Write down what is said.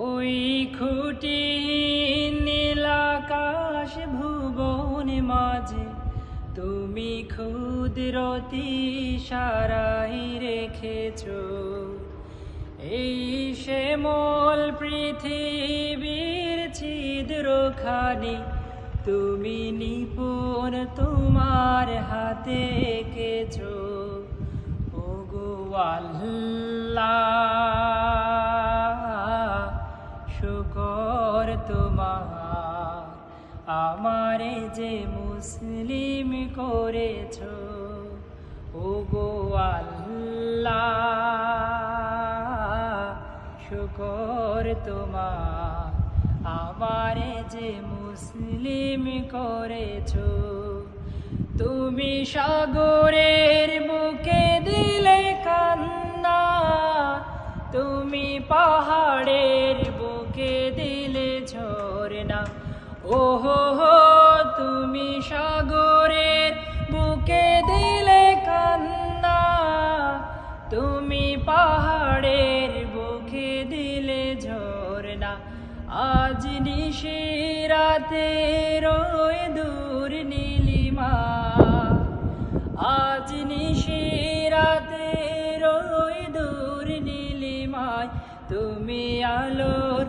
ওই খুঁটিহীন নীল আকাশ ভুবন মাঝে তুমি ক্ষুদ্রতি সারাই রেখেছো। এই শ্যামল পৃথিবীর ছিদ্রখানি তুমি নিপুণ তোমার হাতে এঁকেছো। ওগো আল্লাহ, শুকর তোমার, আমারে যে মুসলিম করেছো। ওগো আল্লাহ, শুকর তোমার, আমারে যে মুসলিম করেছো। তুমি সাগরের বুকে দিলে কান্না, তুমি পাহাড়ের বুকে দিলে ঝরনা। ওহো হো, তুমি সাগরের বুকে দিলে কান্না, তুমি পাহাড়ের বুকে দিলে ঝরনা। আজ নিশিরাতে রোয় দূর নীলিমা, আজ নিশিরাতে রোয় দূর নীলিমায় তুমি আলোর